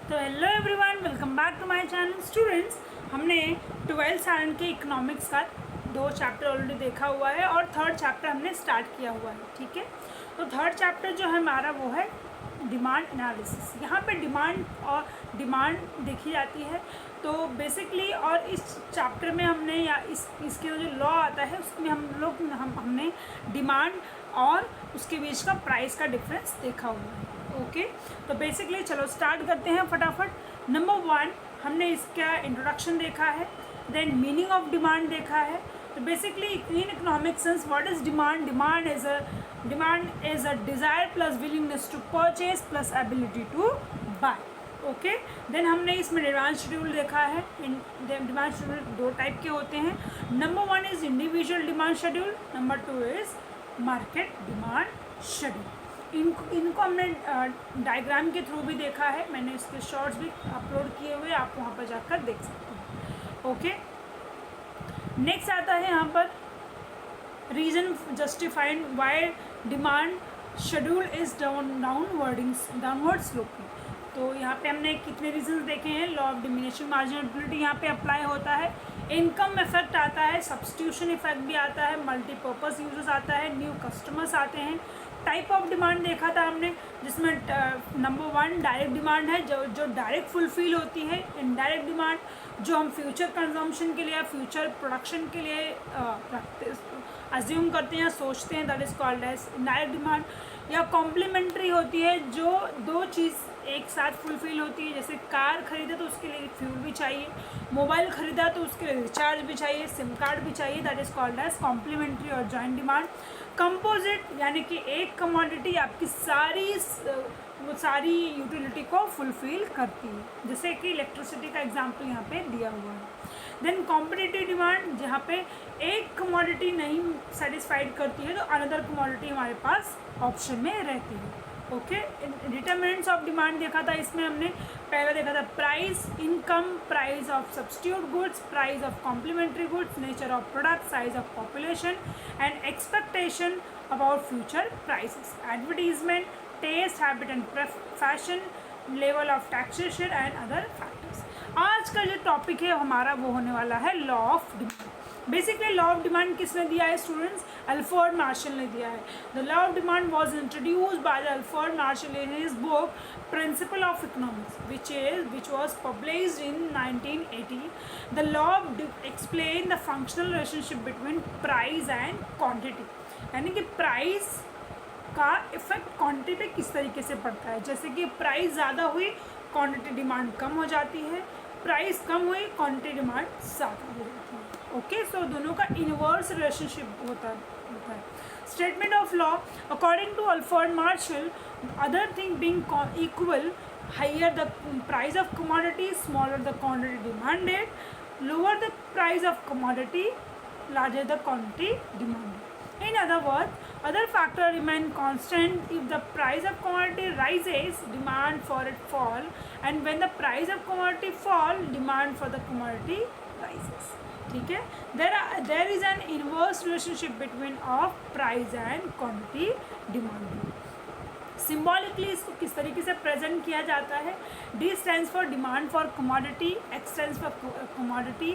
तो hello everyone, welcome back to my channel. Students, हमने 12th standard के economics का 2 चैप्टर ऑलरेडी देखा हुआ है और 3rd चैप्टर हमने स्टार्ट किया हुआ है। ठीक है, तो 3rd चैप्टर जो है हमारा वो है डिमांड एनालिसिस। यहाँ पे डिमांड देखी जाती है। तो बेसिकली और इस चैप्टर में हमने या इसके जो लॉ आता है उसमें हमने डिमांड और उसके बीच का प्राइस का डिफरेंस देखा हुआ है। ओके, तो बेसिकली चलो स्टार्ट करते हैं फटाफट। नंबर 1 हमने इसका इंट्रोडक्शन देखा है, देन मीनिंग ऑफ डिमांड देखा है। तो basically in economic sense what is demand? Demand is a desire plus willingness to purchase plus ability to buy. Okay, then हमने इसमें डिमांड शेड्यूल देखा है। डिमांड शेड्यूल 2 टाइप के होते हैं। Number 1 is individual demand schedule, number 2 is market demand schedule. इनको हमने diagram के थ्रू भी देखा है, मैंने इसके शॉर्ट्स भी अपलोड किए हुए, आप वहाँ पर जाकर देख सकते हैं। ओके, नेक्स्ट आता है यहाँ पर reason justified why demand schedule is downward sloping. तो यहाँ पे हमने कितने रीजंस देखे हैं। लॉ ऑफ डिमिनिशिंग मार्जिनलिटी यहाँ पे अप्लाई होता है, इनकम इफेक्ट आता है, सब्स्टिट्यूशन इफेक्ट भी आता है, मल्टीपर्पज़ यूजर्स आता है, न्यू कस्टमर्स आते हैं। टाइप ऑफ डिमांड देखा था हमने, जिसमें नंबर 1 डायरेक्ट डिमांड है जो डायरेक्ट फुलफिल होती है। इनडायरेक्ट डिमांड जो हम फ्यूचर कंजम्पशन के लिए, फ्यूचर प्रोडक्शन के लिए अज्यूम करते हैं, सोचते हैं, that is called as indirect demand. या कॉम्प्लीमेंट्री होती है जो 2 चीज़ एक साथ फुलफिल होती है, जैसे कार खरीदे तो उसके लिए फ्यूल भी चाहिए, मोबाइल खरीदा तो उसके लिए रिचार्ज भी चाहिए, सिम कार्ड भी चाहिए, that is called as complementary और जॉइंट डिमांड। कंपोजिट यानी कि एक कमोडिटी आपकी सारी यूटिलिटी को फुलफिल करती है, जैसे कि इलेक्ट्रिसिटी का एग्जांपल यहाँ पे दिया हुआ है। देन कॉम्पिटिटिव डिमांड, जहाँ पे एक कमोडिटी नहीं सेटिस्फाइड करती है तो अनदर कमोडिटी हमारे पास ऑप्शन में रहती है। ओके, डिटरमिनेंट्स ऑफ डिमांड देखा था, इसमें हमने पहले देखा था price, income, price of substitute goods, price of complementary goods, nature of product, size of population and expectation about future prices, advertisement, taste, habit and fashion, level of taxation and other factors. आज का जो topic है हमारा वो होने वाला है law of demand. Basically law of demand किसने दिया है स्टूडेंट्स? अल्फ्रेड मार्शल ने दिया है। The law of demand was introduced by the Alfred Marshall in his book principle of economics which was published in 1980. The law explain the functional relationship between price and quantity, यानी कि price का effect quantity पे किस तरीके से पड़ता है। जैसे कि प्राइस ज़्यादा हुई क्वांटिटी डिमांड कम हो जाती है, प्राइस कम हुई क्वांटिटी डिमांड ज़्यादा हो जाती है। ओके, सो दोनों का इनवर्स रिलेशनशिप होता है। Statement of law according to Alfred Marshall, other thing being equal, higher the price of commodity, smaller the quantity demanded, lower the price of commodity, larger the quantity demanded. In other words, other factor remain constant. If the price of commodity rises, demand for it fall, and when the price of commodity fall, demand for the commodity rises. ठीक है, there is an inverse relationship between of price and quantity demand. Symbolically इसको किस तरीके से present किया जाता है? D stands for demand for commodity, X stands for commodity,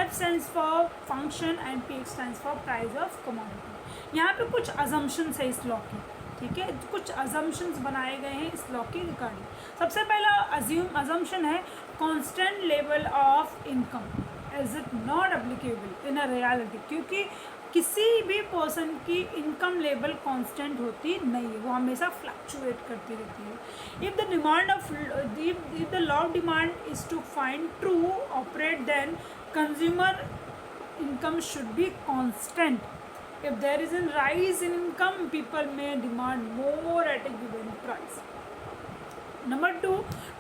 F stands for function and P stands for price of commodity. यहाँ पे कुछ अजम्पशंस है इस लॉ के, ठीक है, कुछ अजम्पशंस बनाए गए हैं इस लॉ के रिगार्डिंग। सबसे पहला अजम्पशन है constant level of income is it not applicable in a reality, क्योंकि किसी भी पर्सन की इनकम लेवल कांस्टेंट होती नहीं है, वो हमेशा फ्लक्चुएट करती रहती है। If the law of demand is to find true operate, then consumer income should be constant. If there is an rise in income, people may demand more at a given price. Number 2,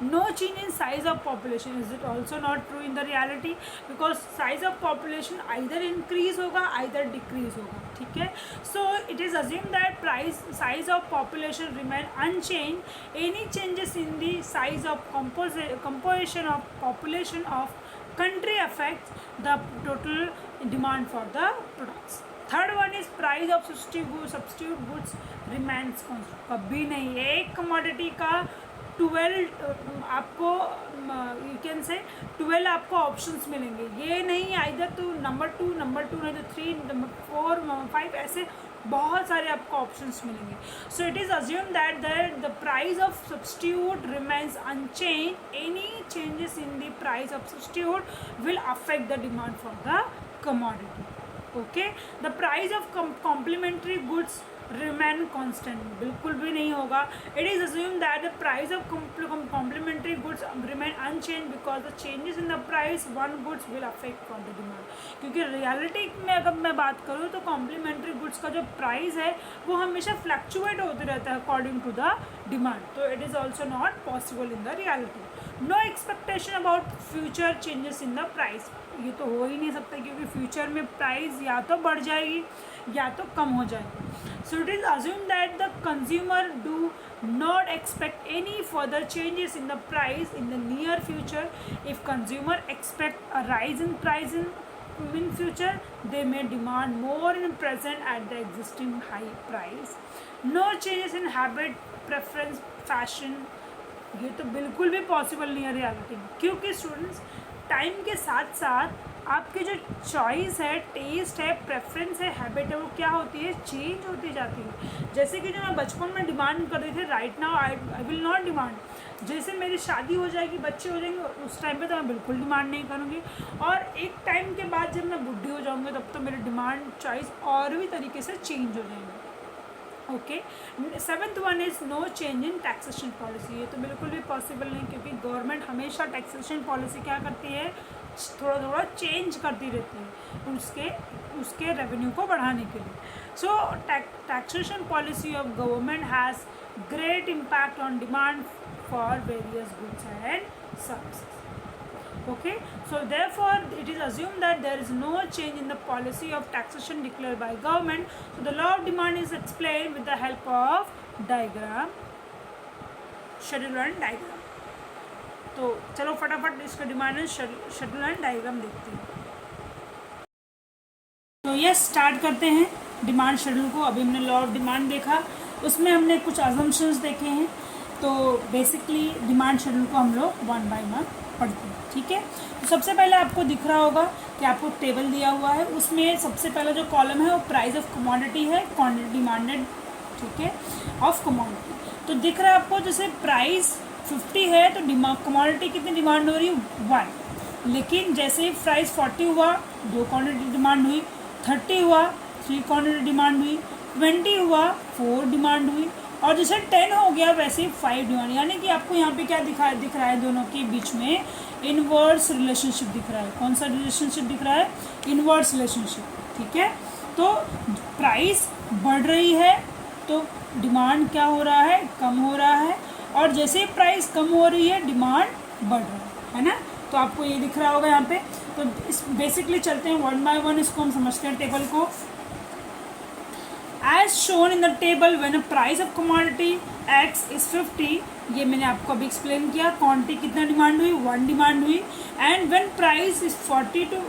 no change in size of population. Is it also not true in the reality? Because size of population either increase होगा either decrease होगा, ठीक है। So it is assumed that size of population remain unchanged. Any changes in the size of composition of population of country affects the total demand for the products. Third one is price of substitute goods remains constant. कभी नहीं, एक commodity का 12 आपको you can say 12 आपको options मिलेंगे। ये नहीं either तो नंबर 2 नहीं तो 3 नंबर 4 5 ऐसे बहुत सारे आपको ऑप्शंस मिलेंगे। So it is assume that the price of substitute remains unchange, any changes in the price of substitute will affect the demand for the commodity. Okay, the price of complementary goods remain constant, बिल्कुल भी नहीं होगा। It is assumed that the price of complementary goods remain unchanged because the changes in the price one goods will affect for the demand। क्योंकि reality में अगर मैं बात करूँ तो कॉम्प्लीमेंट्री गुड्स का जो प्राइस है वो हमेशा फ्लक्चुएट होते रहता है अकॉर्डिंग टू द डिमांड, तो it is also not possible in the reality. No expectation about future changes in the price, ये तो हो ही नहीं सकता क्योंकि फ्यूचर में प्राइस या तो बढ़ जाएगी या तो कम हो जाएगी। सो it is assume that the consumer do not expect any further changes in the price in the near future. If consumer expect a rise in price in future, they may demand more in present at the existing high price. No changes in habit, preference, fashion, ये तो बिल्कुल भी possible नहीं है reality में, क्योंकि students time के साथ साथ आपकी जो चॉइस है, टेस्ट है, प्रेफरेंस है, हैबिट है, वो क्या होती है, चेंज होती जाती है। जैसे कि जो मैं बचपन में डिमांड कर रही थी, right now I will not demand. जैसे मेरी शादी हो जाएगी, बच्चे हो जाएंगे, उस टाइम पे तो मैं बिल्कुल डिमांड नहीं करूँगी, और एक टाइम के बाद जब मैं बुढ़ी हो जाऊँगी तब तो मेरी डिमांड चॉइस और भी तरीके से चेंज हो जाएंगे। Okay, 7th one is no change in taxation policy. ये तो बिल्कुल भी पॉसिबल नहीं, क्योंकि गवर्नमेंट हमेशा टैक्सेशन पॉलिसी क्या करती है, थोड़ा थोड़ा चेंज करती रहती है उसके रेवेन्यू को बढ़ाने के लिए। So taxation policy of government has great impact on demand for various goods and services. Okay, so therefore it is assumed that there is no change in the policy of taxation declared by government. So the law of demand is explained with the help of diagram, schedule and diagram. तो चलो फटाफट इसका demand and schedule and diagram देखते हैं। तो ये start करते हैं डिमांड शेड्यूल को। अभी हमने लॉ ऑफ डिमांड देखा, उसमें हमने कुछ अजम्पशंस देखे हैं। तो बेसिकली डिमांड शेड्यूल को हम लोग 1 by 1 पढ़ते हैं, ठीक है। तो सबसे पहले आपको दिख रहा होगा कि आपको टेबल दिया हुआ है, उसमें सबसे पहला जो कॉलम है वो प्राइस ऑफ कमोडिटी है, क्वांटिटी डिमांडेड, ठीक है, ऑफ कमोडिटी। तो दिख रहा है आपको जैसे प्राइस 50 है तो कमोडिटी कितनी डिमांड हो रही है, 1। लेकिन जैसे ही प्राइस 40 हुआ 2 क्वांटिटी डिमांड हुई, 30 हुआ 3 क्वांटिटी डिमांड हुई, 20 हुआ 4 डिमांड हुई, और जैसे 10 हो गया वैसे 5 डिमांड। यानी कि आपको यहाँ पे क्या दिख रहा है दोनों के बीच में इनवर्स रिलेशनशिप दिख रहा है। कौन सा रिलेशनशिप दिख रहा है, इनवर्स रिलेशनशिप, ठीक है। तो प्राइस बढ़ रही है तो डिमांड क्या हो रहा है, कम हो रहा है, और जैसे ही प्राइस कम हो रही है डिमांड बढ़ रहा है ना। तो आपको ये दिख रहा होगा यहाँ पे। तो इस बेसिकली चलते हैं 1 by 1, इसको हम समझते हैं टेबल को। As shown in the table, when a price of commodity X is 50, ये मैंने आपको अभी एक्सप्लेन किया, क्वांटिटी कितना डिमांड हुई, 1 डिमांड हुई, and when price is 50 to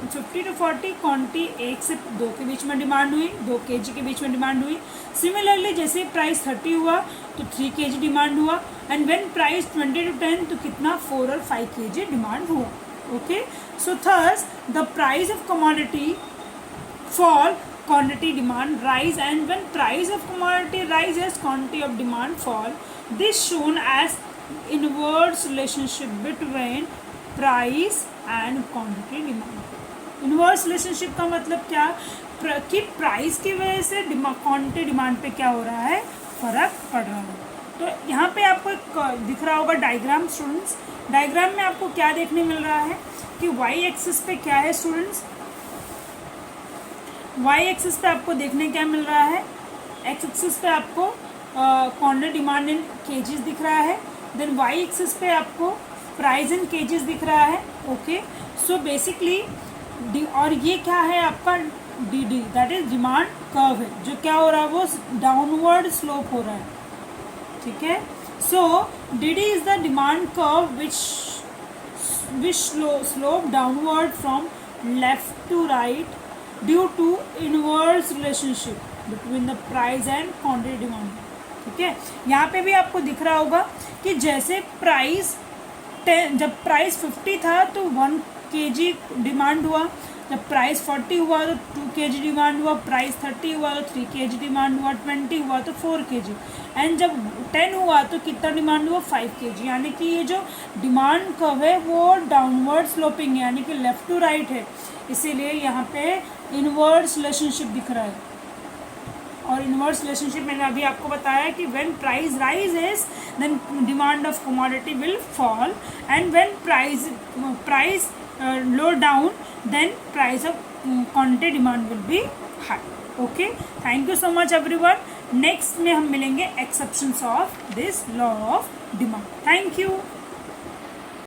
40, quantity 1 से 2 के बीच में डिमांड हुई, 2 kg के बीच में डिमांड हुई। सिमिलरली जैसे प्राइस 30 हुआ तो 3 kg डिमांड हुआ, एंड व्हेन प्राइस 20 to 10 तो कितना 4 और 5 kg डिमांड हुआ। Okay, so thus the price of commodity fall, quantity demand rise, and when price of commodity rises, quantity of demand fall. This shown as inverse relationship between price and quantity demand. Inverse relationship का मतलब क्या, कि price की वजह से quantity demand पे क्या हो रहा है, फर्क पड़ रहा है। तो यहाँ पे आपको एक दिख रहा होगा डायग्राम स्टूडेंट्स। डायग्राम में आपको क्या देखने मिल रहा है कि वाई एक्सिस पे क्या है स्टूडेंट्स, वाई एक्सिस पे आपको देखने क्या मिल रहा है, एक्स एक्सिस पे आपको क्वांटिटी डिमांड इन केजीज दिख रहा है, देन वाई एक्सिस पे आपको प्राइस इन केजीज दिख रहा है। ओके, सो बेसिकली और ये क्या है आपका D D, that is demand curve है, जो क्या हो रहा है वो डाउनवर्ड स्लोप हो रहा है, ठीक है। So D D is the demand curve which slope downward from left to right due to inverse relationship between the price and quantity demand, ठीक है। यहाँ पे भी आपको दिख रहा होगा कि जैसे प्राइस जब प्राइस 50 था तो 1 kg डिमांड हुआ, जब प्राइस 40 हुआ तो 2 kg डिमांड हुआ, प्राइस 30 हुआ तो 3 kg डिमांड हुआ, 20 हुआ तो 4 kg, एंड जब 10 हुआ तो कितना डिमांड हुआ 5 kg। यानी कि ये जो डिमांड कर्व है वो डाउनवर्ड स्लोपिंग है, यानी कि लेफ़्ट टू राइट है, इसीलिए यहाँ पे इनवर्स रिलेशनशिप दिख रहा है। और इनवर्स रिलेशनशिप मैंने अभी आपको बताया कि when price rises then demand of commodity will fall, and when price low down then price of quantity demand will be high. Okay, thank you so much everyone. Next में हम मिलेंगे exceptions of this law of demand. Thank you.